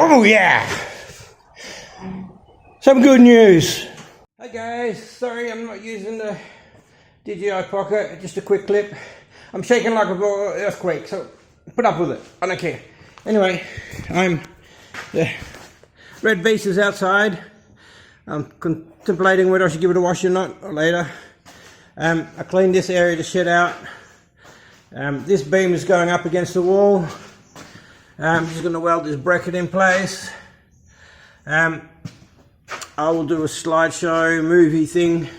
Oh yeah! Some good news. Hey guys, sorry I'm not using the DJI Pocket, just a quick clip. I'm shaking like an earthquake, so put up with it, I don't care. Anyway, the red beast is outside. I'm contemplating whether I should give it a wash or not, or later. I cleaned this area to shed out. This beam is going up against the wall. I'm just going to weld this bracket in place. I will do a slideshow movie thing.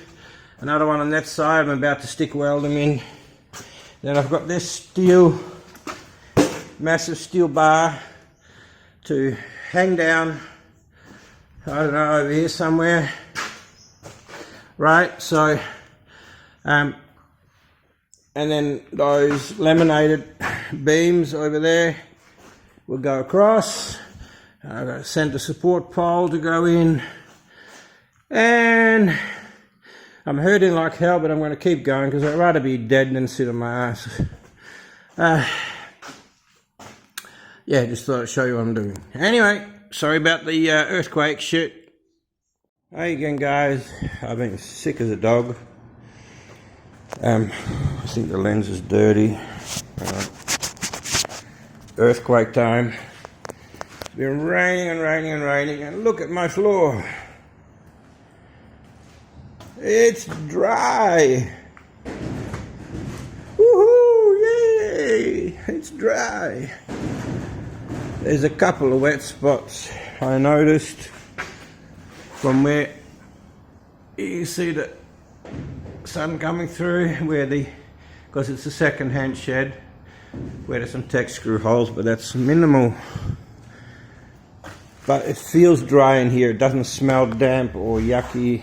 Another one on that side. I'm about to stick weld them in. Then I've got this massive steel bar to hang down. I don't know, over here somewhere. Right, so, and then those laminated beams over there will go across. I've got a center support pole to go in, and I'm hurting like hell, but I'm going to keep going because I'd rather be dead than sit on my ass. Yeah, just thought I'd show you what I'm doing. Anyway, sorry about the earthquake shit. Hey again guys, I've been sick as a dog. I think the lens is dirty. Earthquake time. It's been raining and raining and raining, and look at my floor. It's dry. Woohoo! Yay! It's dry. There's a couple of wet spots I noticed from where you see the sun coming through, because it's a second-hand shed, where there's some tech screw holes, but that's minimal. But it feels dry in here. It doesn't smell damp or yucky.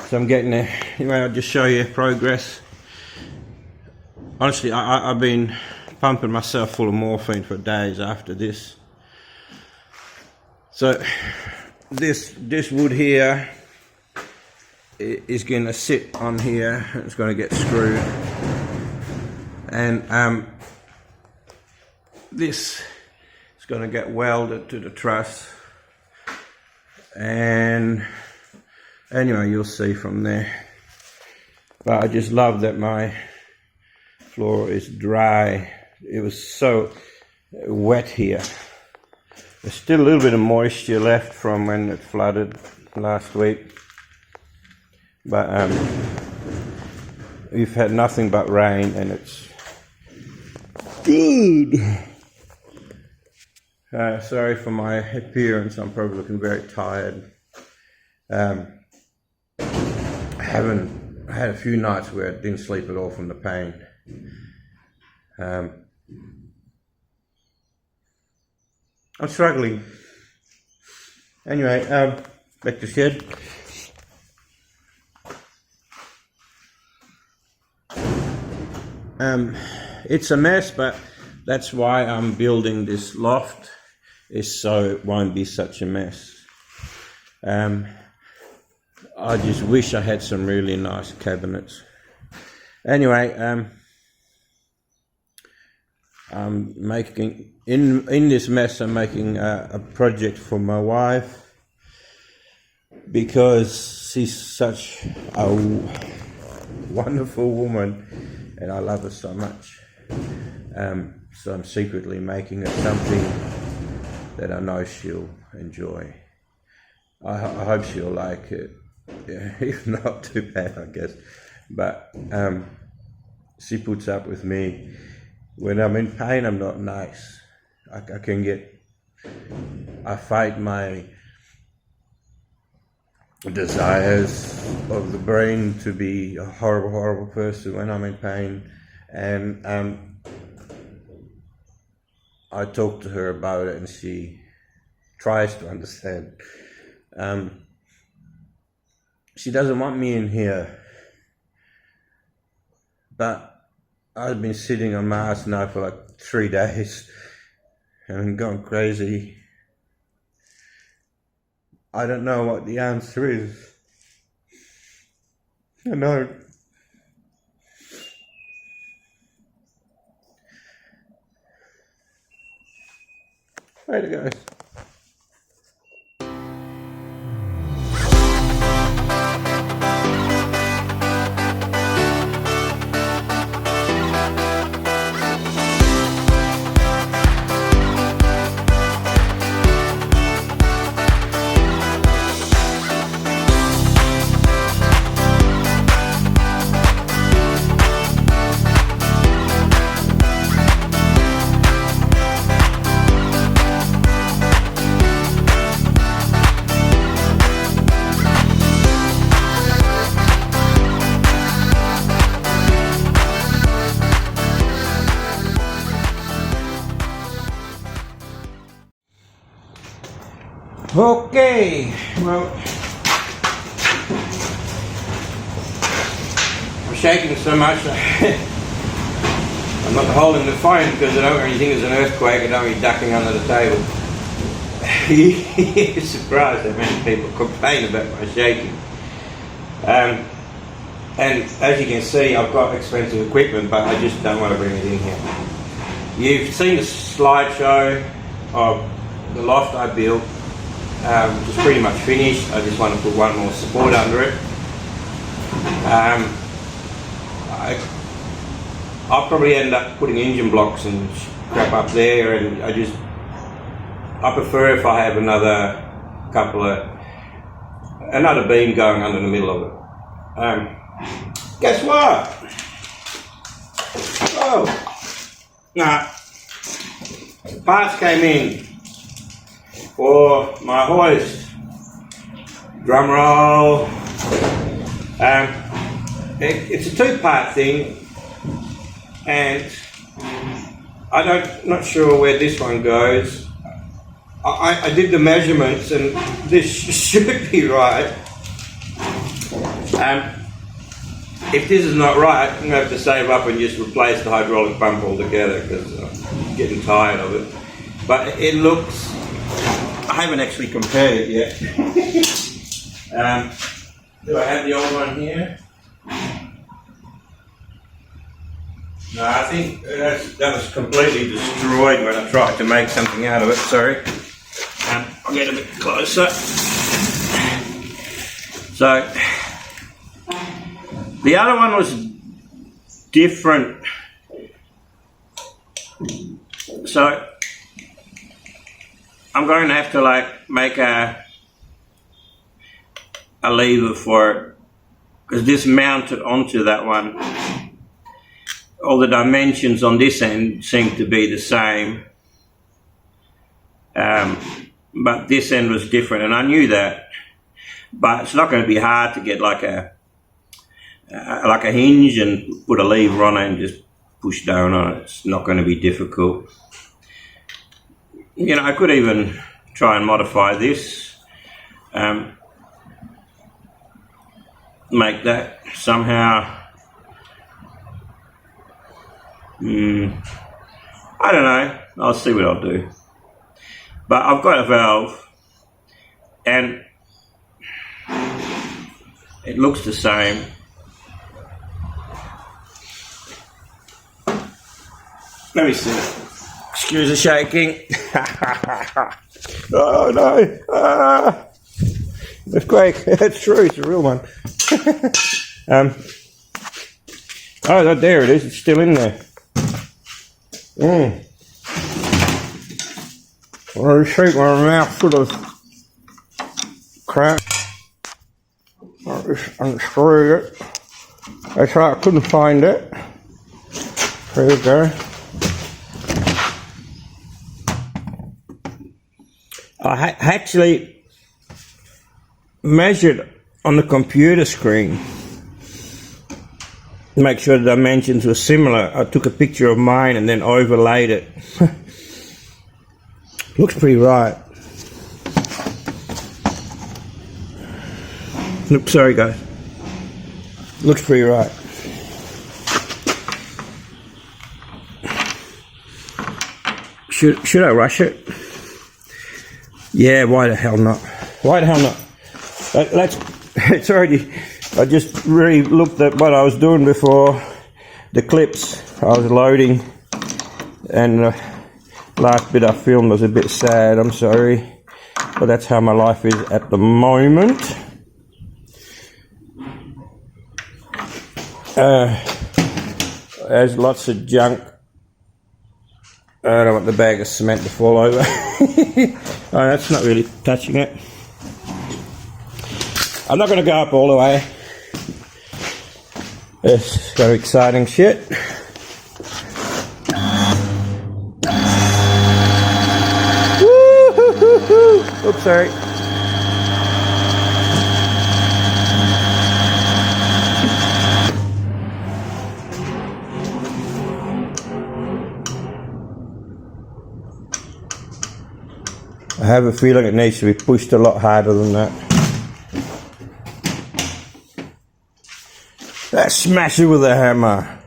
So I'm getting there. Anyway, I'll just show you progress. Honestly, I've been pumping myself full of morphine for days after this. So this wood here is going to sit on here. It's going to get screwed. And this is going to get welded to the truss, and anyway, you'll see from there. But I just love that my floor is dry. It was so wet here. There's still a little bit of moisture left from when it flooded last week, but we've had nothing but rain, and it's good. Sorry for my appearance. I'm probably looking very tired. I had a few nights where I didn't sleep at all from the pain. I'm struggling. Anyway, back to shed. It's a mess, but that's why I'm building this loft, is so it won't be such a mess. I just wish I had some really nice cabinets. Anyway, I'm making, in this mess, I'm making a project for my wife, because she's such a wonderful woman and I love her so much. So I'm secretly making her something that I know she'll enjoy. I hope she'll like it. Yeah, if not, too bad, I guess. But she puts up with me. When I'm in pain, I'm not nice. I fight my desires of the brain to be a horrible, horrible person when I'm in pain. And I talk to her about it, and she tries to understand. She doesn't want me in here, but I've been sitting on my ass now for like 3 days, and I'm going crazy. I don't know what the answer is. I know. Later, guys. Okay, well, I'm shaking so much. I'm not holding the phone because I don't really think there's an earthquake. I don't be ducking under the table. You're surprised how many people complain about my shaking. And as you can see, I've got expensive equipment, but I just don't want to bring it in here. You've seen the slideshow of the loft I built. Which is pretty much finished. I just want to put one more support under it. I'll probably end up putting engine blocks and crap up there, and I prefer if I have another beam going under the middle of it. Guess what? Oh, nah, parts came in for my hoist. Drum roll. It's a two-part thing, and I'm not sure where this one goes. I did the measurements, and this should be right. If this is not right, I'm going to have to save up and just replace the hydraulic pump altogether because I'm getting tired of it. But it looks... I haven't actually compared it yet. Do I have the old one here? No, I think that was completely destroyed when I tried to make something out of it, sorry. I'll get a bit closer. So, the other one was different. So, I'm going to have to make a lever for it, because this mounted onto that one. All the dimensions on this end seem to be the same, but this end was different, and I knew that. But it's not going to be hard to get like a hinge and put a lever on it and just push down on it. It's not going to be difficult. You know, I could even try and modify this, make that somehow, I don't know, I'll see what I'll do. But I've got a valve, and it looks the same. Let me see. Excuse the shaking. Oh no! Earthquake. It's true. It's a real one. Oh, there it is. It's still in there. Well, I shake my mouth full of crap. I just unscrewed it. That's right. I couldn't find it. There you go. I actually measured on the computer screen to make sure the dimensions were similar. I took a picture of mine and then overlaid it. Looks pretty right. Look, sorry guys. Looks pretty right. Should I rush it? Yeah, why the hell not? Why the hell not? It's already, I just really looked at what I was doing before, the clips I was loading, and the last bit I filmed was a bit sad, I'm sorry, but that's how my life is at the moment. There's lots of junk. I don't want the bag of cement to fall over. Oh, that's not really touching it. I'm not going to go up all the way. It's got exciting shit. Woo-hoo-hoo-hoo. Oops, sorry. I have a feeling it needs to be pushed a lot harder than that. Let's smash it with a hammer.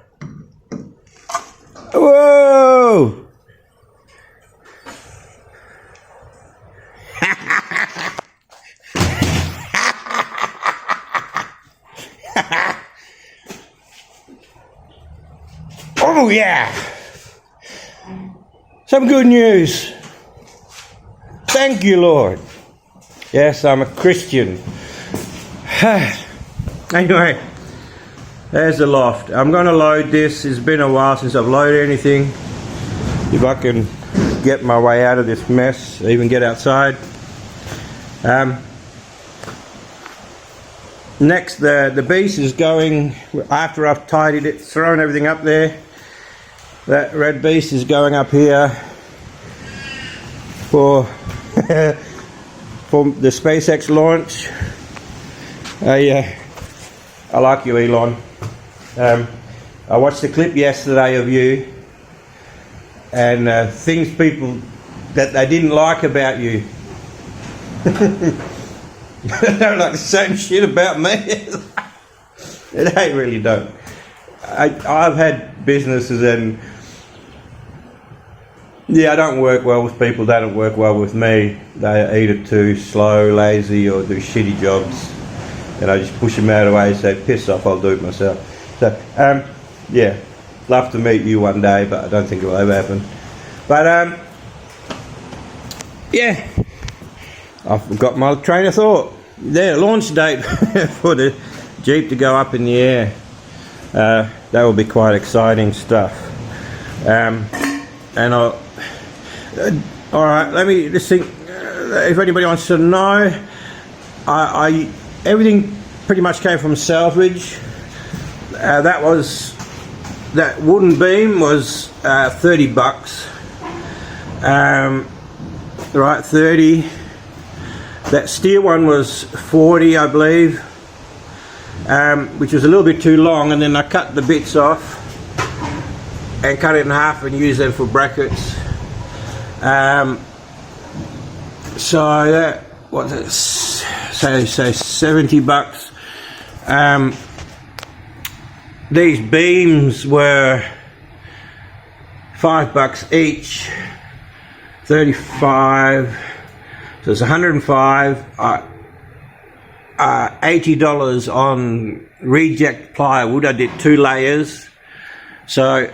Whoa! Oh yeah! Some good news. Thank you, Lord. Yes, I'm a Christian. Anyway, there's the loft. I'm going to load this. It's been a while since I've loaded anything. If I can get my way out of this mess, even get outside. Next, the beast is going, after I've tidied it, thrown everything up there. That red beast is going up here for for the SpaceX launch. I like you, Elon. I watched the clip yesterday of you and things people that they didn't like about you. They don't like the same shit about me. They really don't. I've had businesses and yeah, I don't work well with people. They don't work well with me. They either too slow, lazy, or do shitty jobs, and I just push them out of the way and say, "Piss off! I'll do it myself." So, yeah, love to meet you one day, but I don't think it will ever happen. But yeah, I've got my train of thought. There, launch date for the Jeep to go up in the air. That will be quite exciting stuff. And I'll. All right, let me just think. If anybody wants to know, everything pretty much came from salvage. That wooden beam was $30. Right, 30. That steel one was 40, I believe, which was a little bit too long, and then I cut the bits off and cut it in half and use them for brackets. So that was it, say $70. These beams were $5 each, 35. So it's 105. $80 on reject plywood. I did 2 layers. So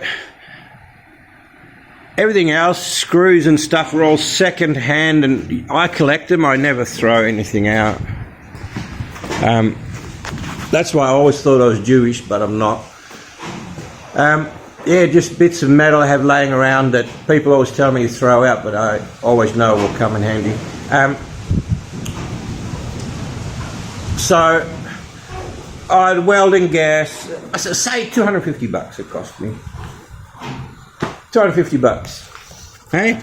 everything else, screws and stuff, were all second hand, and I collect them. I never throw anything out. That's why I always thought I was Jewish, but I'm not. Yeah, just bits of metal I have laying around that people always tell me to throw out, but I always know will come in handy. So I'd welding gas. I say $250 it cost me. $250. Hey?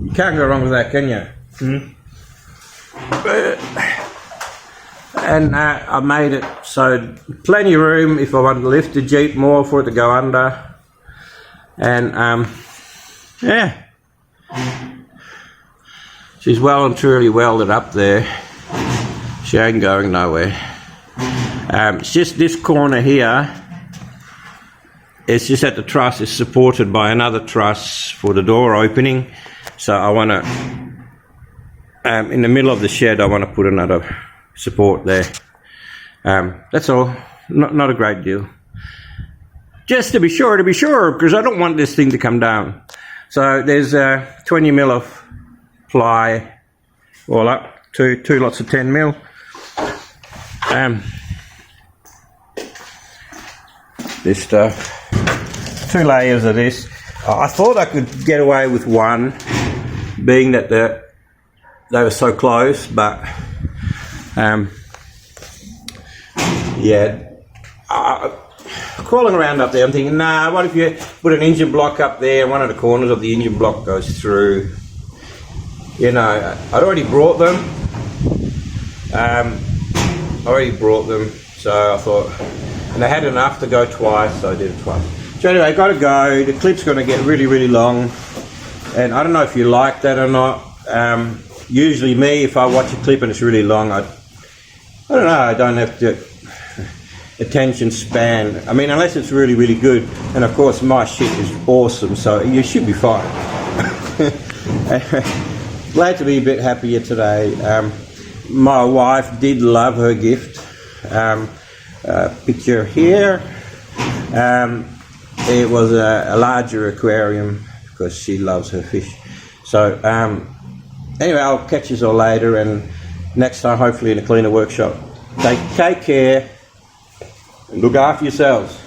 You can't go wrong with that, can you? And I made it so plenty of room if I wanted to lift the Jeep more for it to go under. And yeah, she's well and truly welded up there. She ain't going nowhere. It's just this corner here it's just that the truss is supported by another truss for the door opening. So I want to, in the middle of the shed, I want to put another support there. That's all. Not a great deal. Just to be sure, because I don't want this thing to come down. So there's 20 mil of ply all up, two lots of 10 mil. This stuff. 2 layers of this. I thought I could get away with one, being that they were so close, but yeah. Crawling around up there, I'm thinking, nah, what if you put an engine block up there and one of the corners of the engine block goes through? You know, I'd already brought them. So I thought, and they had enough to go twice, so I did it twice. So anyway, gotta go. The clip's gonna get really, really long, and I don't know if you like that or not. Usually me, if I watch a clip and it's really long, I don't know, I don't have to attention span. I mean, unless it's really, really good, and of course my shit is awesome, so you should be fine. Glad to be a bit happier today. My wife did love her gift. Picture here. It was a larger aquarium because she loves her fish. So anyway, I'll catch you all later, and next time hopefully in a cleaner workshop. Take care and look after yourselves.